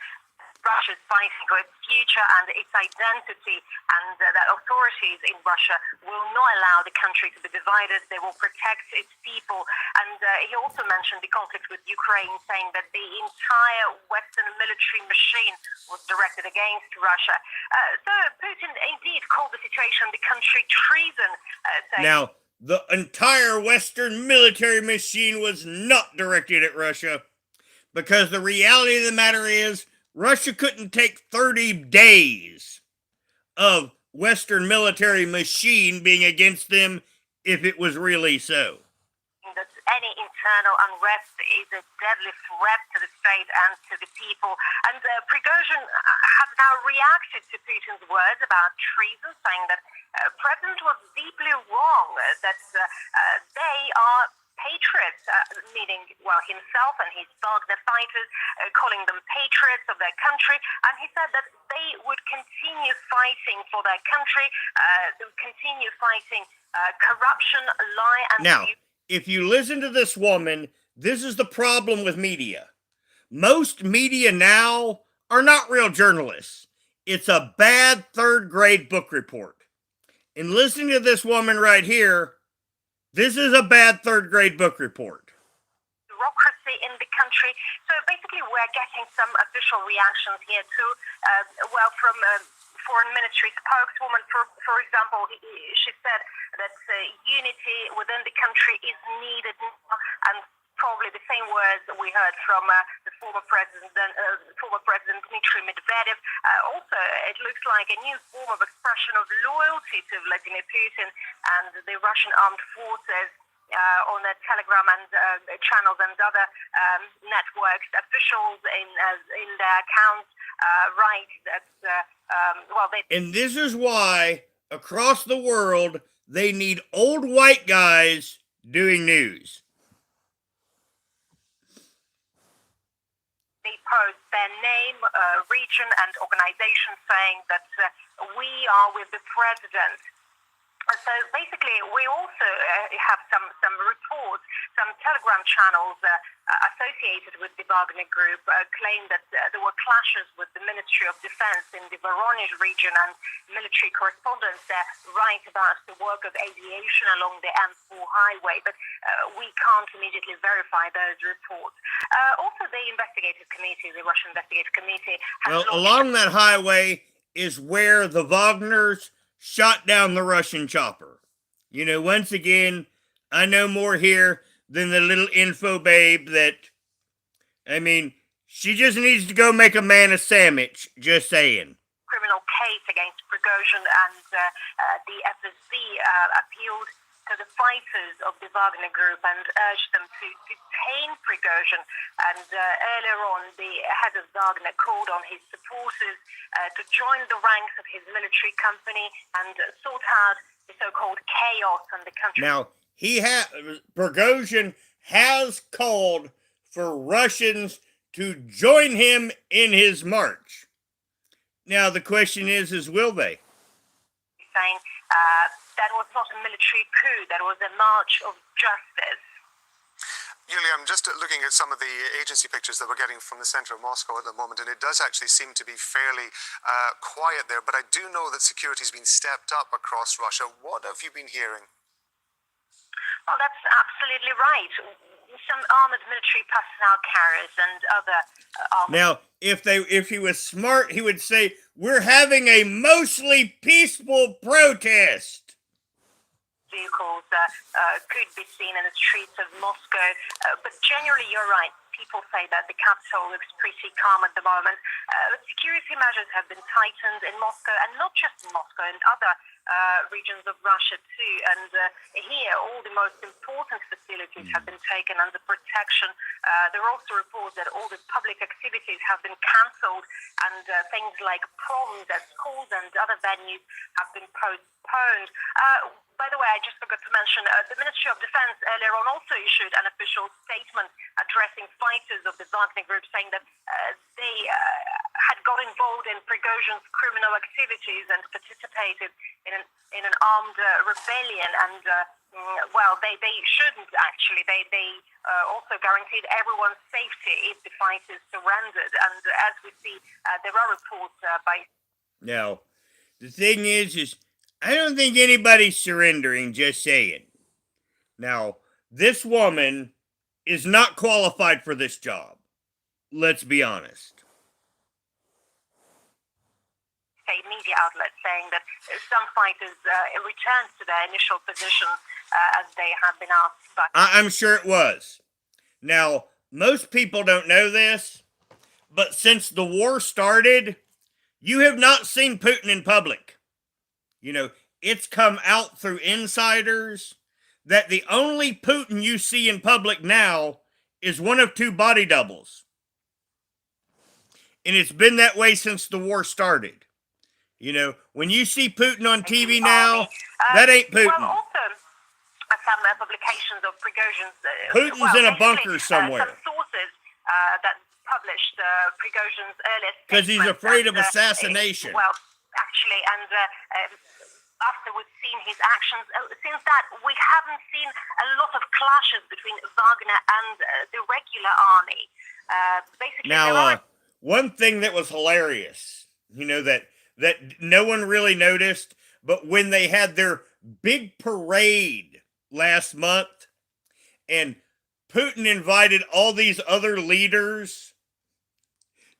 Russia is fighting for its future and its identity, and that authorities in Russia will not allow the country to be divided. They will protect its people. And he also mentioned the conflict with Ukraine, saying that the entire Western military machine was directed against Russia. So Putin indeed called the situation in the country treason. Now, the entire Western military machine was not directed at Russia, because the reality of the matter is Russia couldn't take 30 days of Western military machine being against them if it was really so. That any internal unrest is a deadly threat to the state and to the people. And Prigozhin has now reacted to Putin's words about treason, saying that President was deeply wrong, that they are patriots, meaning, well, himself and his Wagner fighters, calling them patriots of their country. And he said that they would continue fighting for their country, they would continue fighting corruption, lie, and... Now, if you listen to this woman, this is the problem with media. Most media now are not real journalists. It's a bad third-grade book report. And listening to this woman right here, this is a bad third-grade book report. Bureaucracy in the country. So basically, we're getting some official reactions here too. Well, from foreign ministry spokeswoman, for example, she said that unity within the country is needed, and probably the same words we heard from the former president Dmitry Medvedev. Also, it looks like a new form of expression of loyalty to Vladimir Putin and the Russian armed forces. On the Telegram and channels and other networks, officials in their accounts write that, And this is why, across the world, they need old white guys doing news. They post their name, region, and organization, saying that we are with the president. So basically, we also have some reports, some Telegram channels associated with the Wagner Group claim that there were clashes with the Ministry of Defense in the Voronezh region, and military correspondents write about the work of aviation along the M4 highway, but we can't immediately verify those reports. Also, the investigative committee, the Russian investigative committee, has along that highway is where the Wagners shot down the Russian chopper. You know, once again, I know more here than the little info babe that, I mean, she just needs to go make a man a sandwich, just saying. Criminal case against Prigozhin, and the FSB appealed to the fighters of the Wagner Group and urged them to detain Prigozhin. And earlier on, the head of Wagner called on his supporters to join the ranks of his military company and sort out the so-called chaos in the country. Now, Prigozhin has called for Russians to join him in his march. Now, the question is will they? Saying that was not a military coup, that was a march of justice. Yulia, I'm just looking at some of the agency pictures that we're getting from the center of Moscow at the moment, and it does actually seem to be fairly quiet there, but I do know that security's been stepped up across Russia. What have you been hearing? Well, that's absolutely right. Some armored military personnel carriers and other armored... Now, if he was smart, he would say, we're having a mostly peaceful protest. Vehicles could be seen in the streets of Moscow, but generally you're right. People say that the capital looks pretty calm at the moment. Security measures have been tightened in Moscow, and not just in Moscow, in other regions of Russia too. And here, all the most important facilities have been taken under protection. There are also reports that all the public activities have been cancelled, and things like proms at schools and other venues have been postponed. By the way, I just forgot to mention, the Ministry of Defense earlier on also issued an official statement addressing fighters of the Wagner Group, saying that they had got involved in Prigozhin's criminal activities and participated in an armed rebellion. And, well, they shouldn't actually. They also guaranteed everyone's safety if the fighters surrendered. And as we see, there are reports by... Now, the thing is I don't think anybody's surrendering, just saying. Now, this woman is not qualified for this job. Let's be honest. Media outlets saying that some fighters returned to their initial positions as they have been asked by... I'm sure it was. Now, most people don't know this, but since the war started, you have not seen Putin in public. You know, it's come out through insiders that the only Putin you see in public now is one of two body doubles. And it's been that way since the war started. You know, when you see Putin on TV now, that ain't Putin. Well, also, some publications of Prigozhin's... Putin's in a bunker somewhere. Some sources that published Prigozhin's earliest... Because he's afraid of assassination. Well, actually, and after we've seen his actions, since that, we haven't seen a lot of clashes between Wagner and the regular army. Basically, now, one thing that was hilarious, you know, that no one really noticed, but when they had their big parade last month, and Putin invited all these other leaders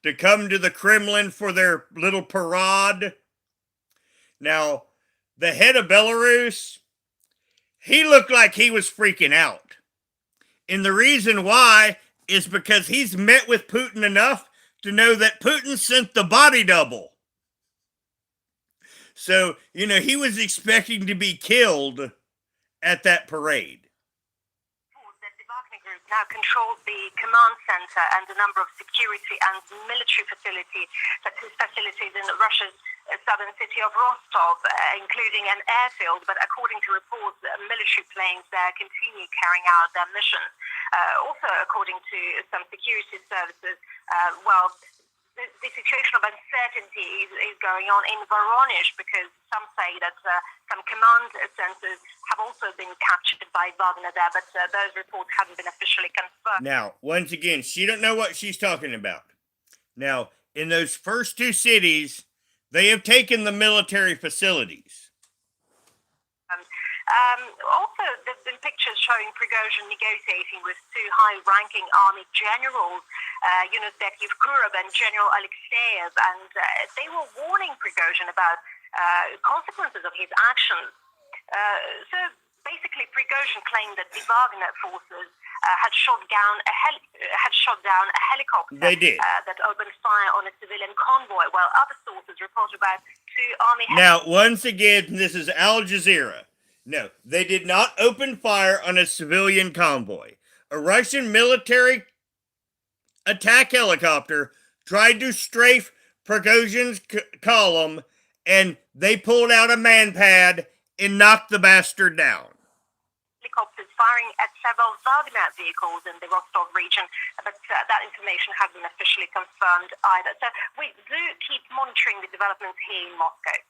to come to the Kremlin for their little parade. Now, the head of Belarus, he looked like he was freaking out. And the reason why is because he's met with Putin enough to know that Putin sent the body double. So, you know, he was expecting to be killed at that parade. The Wagner Group now controls the command center and a number of security and military facilities in Russia's southern city of Rostov, including an airfield. But according to reports, military planes there continue carrying out their mission. Also, according to some security services, the situation of uncertainty is going on in Voronezh, because some say that some command centers have also been captured by Wagner there, but those reports haven't been officially confirmed. Now, once again, she don't know what she's talking about. Now, in those first two cities, they have taken the military facilities. Also, there's been pictures showing Prigozhin negotiating with two high-ranking army generals, Yunusbek Yevkurov and General Alexeyev, and they were warning Prigozhin about consequences of his actions. So Basically, Prigozhin claimed that the Wagner forces had shot down a helicopter. They did. That opened fire on a civilian convoy, while other sources reported about 2 army. Now, once again, this is Al Jazeera. No, they did not open fire on a civilian convoy. A Russian military attack helicopter tried to strafe Prigozhin's column, and they pulled out a man-pad and knocked the bastard down. Helicopters firing at several Wagner vehicles in the Rostov region, but that information hasn't officially confirmed either. So we do keep monitoring the developments here in Moscow.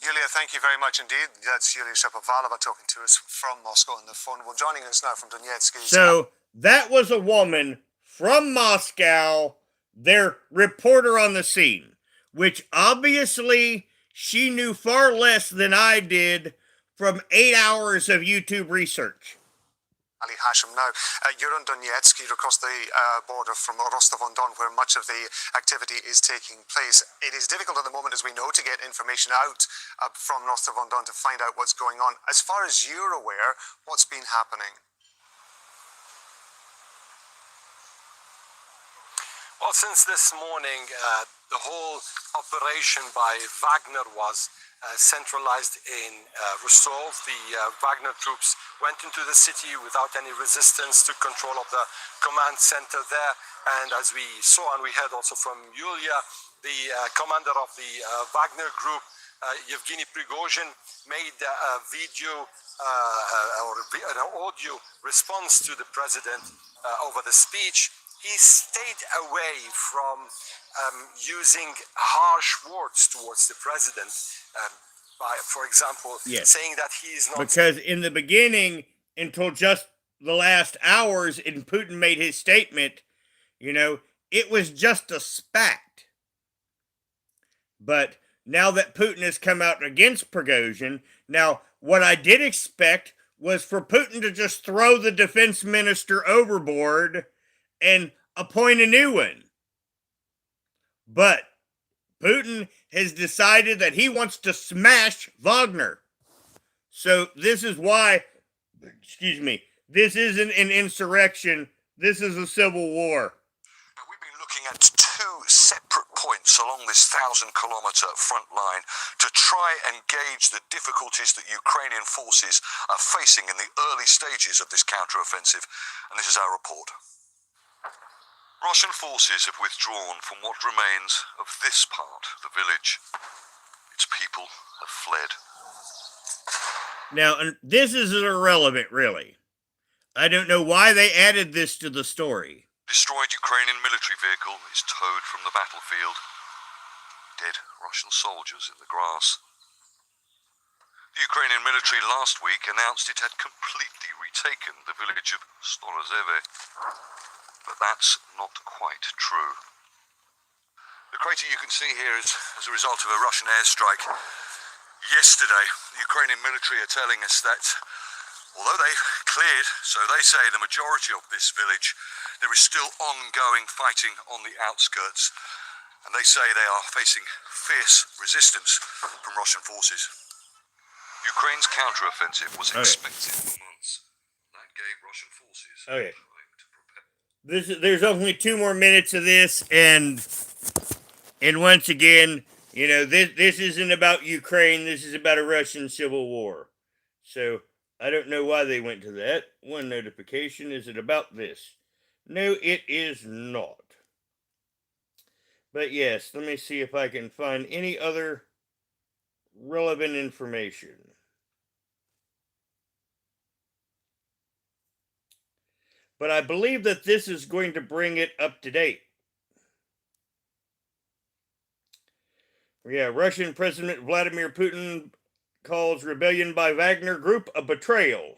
Yulia, thank you very much indeed. That's Yulia Shapovalova talking to us from Moscow on the phone. Well, joining us now from Donetsk is... So that was a woman from Moscow, their reporter on the scene, which obviously she knew far less than I did from 8 hours of YouTube research. Ali Hashim, now you're in Donetsk, you're across the border from Rostov-on-Don, where much of the activity is taking place. It is difficult at the moment, as we know, to get information out from Rostov-on-Don to find out what's going on. As far as you're aware, what's been happening? Well, since this morning, the whole operation by Wagner was centralized in Rostov. The Wagner troops went into the city without any resistance, took control of the command center there. And as we saw and we heard also from Yulia, the commander of the Wagner group, Yevgeny Prigozhin, made a video or an audio response to the president over the speech. He stayed away from using harsh words towards the president. By, for example, saying that he is not... Because in the beginning, until just the last hours, and Putin made his statement, you know, it was just a spat. But now that Putin has come out against Prigozhin, now, what I did expect was for Putin to just throw the defense minister overboard and appoint a new one. But Putin has decided that he wants to smash Wagner. So this is why, this isn't an insurrection. This is a civil war. We've been looking at 2 separate points along this 1,000-kilometer front line to try and gauge the difficulties that Ukrainian forces are facing in the early stages of this counteroffensive. And this is our report. Russian forces have withdrawn from what remains of this part of the village. Its people have fled. Now, this is irrelevant, really. I don't know why they added this to the story. Destroyed Ukrainian military vehicle is towed from the battlefield. Dead Russian soldiers in the grass. The Ukrainian military last week announced it had completely retaken the village of Storozheve. But that's not quite true. The crater you can see here is as a result of a Russian airstrike. Yesterday, the Ukrainian military are telling us that although they've cleared, so they say, the majority of this village, there is still ongoing fighting on the outskirts. And they say they are facing fierce resistance from Russian forces. Ukraine's counteroffensive was expected for months. That gave Russian forces time to prepare. There's only 2 more minutes of this, and once again, you know, this isn't about Ukraine. This is about a Russian civil war. So I don't know why they went to that. One notification. Is it about this? No, it is not. But yes, let me see if I can find any other relevant information. But I believe that this is going to bring it up to date. Yeah, Russian President Vladimir Putin calls rebellion by Wagner Group a betrayal.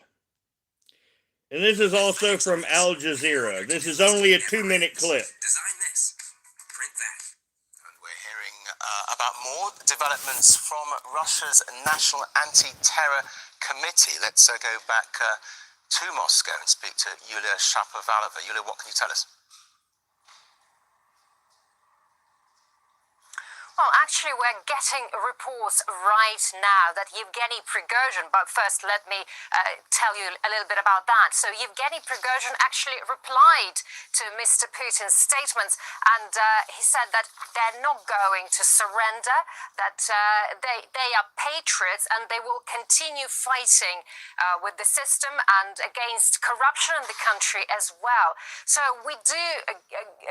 And this is also from Al Jazeera. This is only a 2-minute clip. Design this, print that. And we're hearing about more developments from Russia's National Anti-Terror Committee. Let's go back to Moscow and speak to Yulia Shapovalova. Yulia, what can you tell us? Well, actually, we're getting reports right now that Yevgeny Prigozhin, but first let me tell you a little bit about that. So Yevgeny Prigozhin actually replied to Mr. Putin's statements, and he said that they're not going to surrender, that they are patriots, and they will continue fighting with the system and against corruption in the country as well. So we do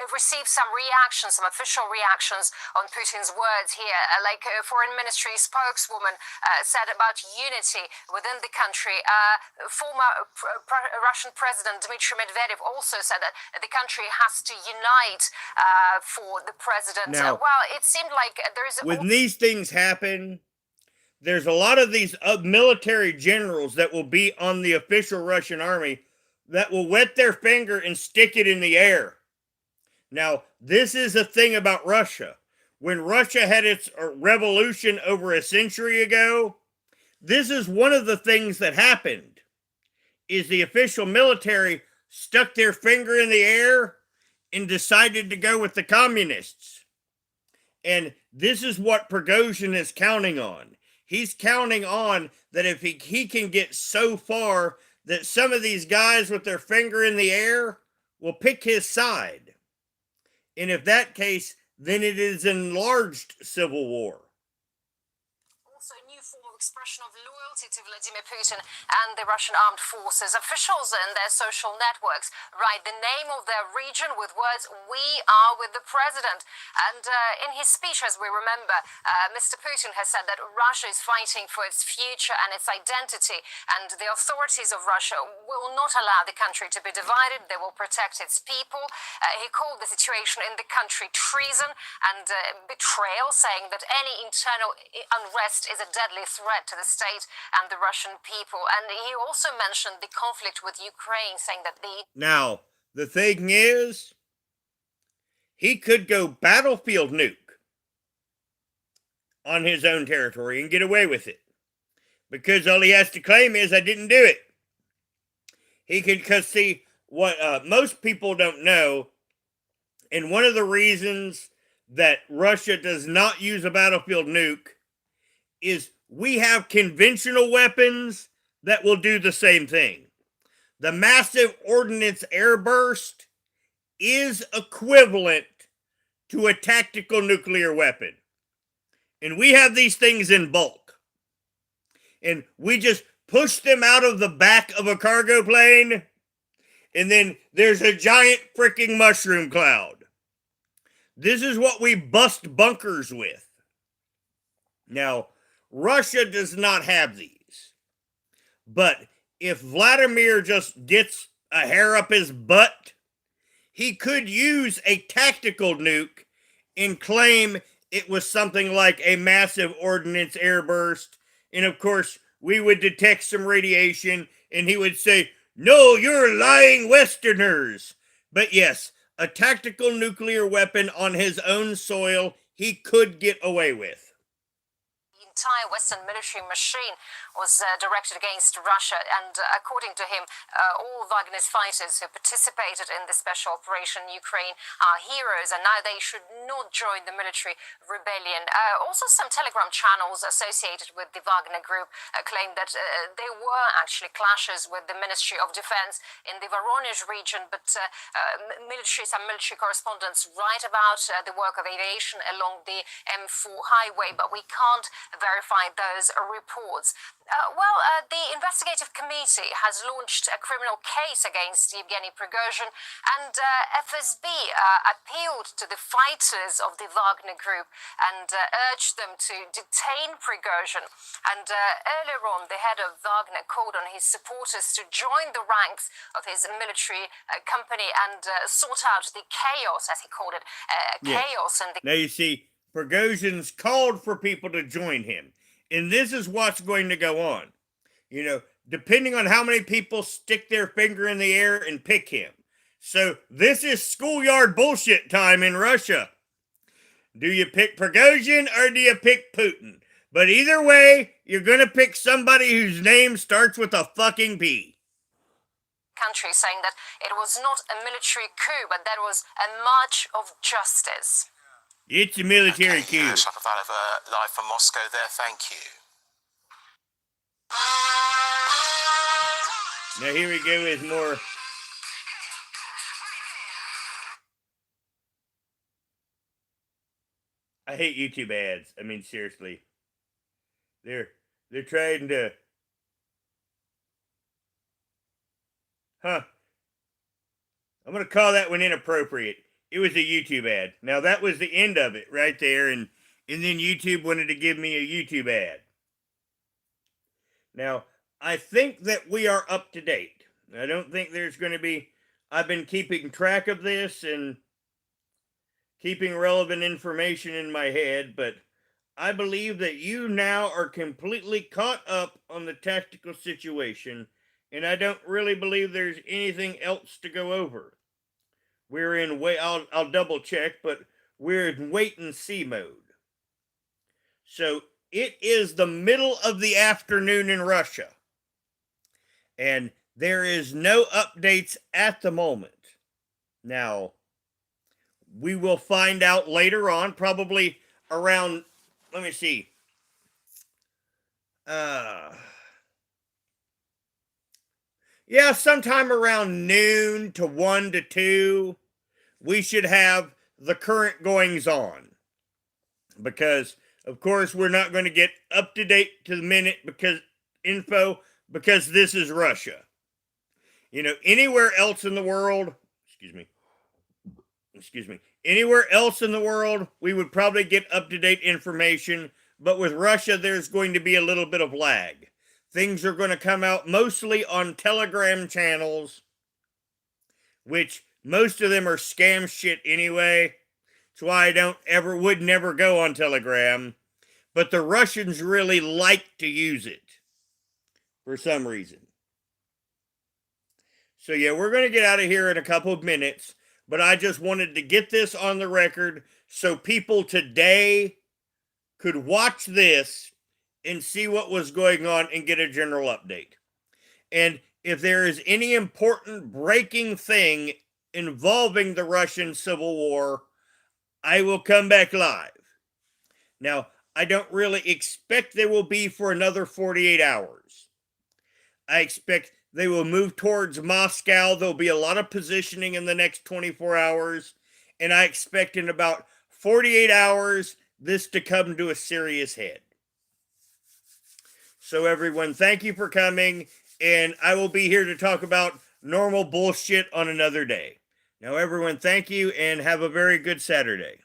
receive some reactions, some official reactions on Putin's words here, like Foreign Ministry spokeswoman said about unity within the country. Former Russian President Dmitry Medvedev also said that the country has to unite for the president. Now, well, it seemed like there is... When these things happen, there's a lot of these military generals that will be on the official Russian army that will wet their finger and stick it in the air. Now, this is a thing about Russia. When Russia had its revolution over a century ago, this is one of the things that happened, is the official military stuck their finger in the air and decided to go with the communists. And this is what Prigozhin is counting on. He's counting on that if he can get so far that some of these guys with their finger in the air will pick his side. And if that case, then it is enlarged civil war. Also a new form of expression of loyalty to Vladimir Putin and the Russian armed forces. Officials in their social networks write the name of their region with words, "We are with the president." And in his speech, as we remember, Mr. Putin has said that Russia is fighting for its future and its identity, and the authorities of Russia will not allow the country to be divided. They will protect its people. He called the situation in the country treason and betrayal, saying that any internal unrest is a deadly threat to the state and the Russian people. And he also mentioned the conflict with Ukraine, saying that the... Now, the thing is, he could go battlefield nuke on his own territory and get away with it. Because all he has to claim is, I didn't do it. He could, because see, what most people don't know, and one of the reasons that Russia does not use a battlefield nuke is we have conventional weapons that will do the same thing. The massive ordnance airburst is equivalent to a tactical nuclear weapon. And we have these things in bulk. And we just push them out of the back of a cargo plane, and then there's a giant freaking mushroom cloud. This is what we bust bunkers with. Now, Russia does not have these. But if Vladimir just gets a hair up his butt, he could use a tactical nuke and claim it was something like a massive ordnance airburst. And of course, we would detect some radiation, and he would say, "No, you're lying Westerners." But yes, a tactical nuclear weapon on his own soil, he could get away with. Entire Western military machine was directed against Russia, and according to him, all Wagner's fighters who participated in the special operation in Ukraine are heroes, and now they should not join the military rebellion. Also, some Telegram channels associated with the Wagner group claimed that there were actually clashes with the Ministry of Defense in the Voronezh region, but some military correspondents write about the work of aviation along the M4 highway, but we can't verify those reports. The investigative committee has launched a criminal case against Yevgeny Prigozhin, and FSB appealed to the fighters of the Wagner group and urged them to detain Prigozhin. And earlier on, the head of Wagner called on his supporters to join the ranks of his military company and sort out the chaos, as he called it, chaos. And now you see, Prigozhin's called for people to join him. And this is what's going to go on. You know, depending on how many people stick their finger in the air and pick him. So this is schoolyard bullshit time in Russia. Do you pick Prigozhin or do you pick Putin? But either way, you're going to pick somebody whose name starts with a fucking P. Country saying that it was not a military coup, but that was a march of justice. It's a military coup. Live from Moscow there, thank you. Now here we go with more. I hate YouTube ads. I mean, seriously. They're trying to... I'm going to call that one inappropriate. It was a YouTube ad. Now, that was the end of it right there, and then YouTube wanted to give me a YouTube ad. Now, I think that we are up to date. I don't think there's going to be... I've been keeping track of this and keeping relevant information in my head, but I believe that you now are completely caught up on the tactical situation, and I don't really believe there's anything else to go over. We're in I'll double check, but we're in wait and see mode. So it is the middle of the afternoon in Russia, and there is no updates at the moment. Now, we will find out later on, probably around, let me see. Yeah, sometime around noon to 1 to 2, we should have the current goings on. Because, of course, we're not going to get up to date to the minute because this is Russia. You know, anywhere else in the world, anywhere else in the world, we would probably get up-to-date information, but with Russia, there's going to be a little bit of lag. Things are going to come out mostly on Telegram channels, which most of them are scam shit anyway. That's why I would never go on Telegram, but the Russians really like to use it for some reason. So yeah, we're going to get out of here in a couple of minutes, but I just wanted to get this on the record so people today could watch this and see what was going on and get a general update. And if there is any important breaking thing involving the Russian Civil War, I will come back live. Now, I don't really expect there will be for another 48 hours. I expect they will move towards Moscow. There'll be a lot of positioning in the next 24 hours. And I expect in about 48 hours, this to come to a serious head. So everyone, thank you for coming. And I will be here to talk about normal bullshit on another day. Now everyone, thank you and have a very good Saturday.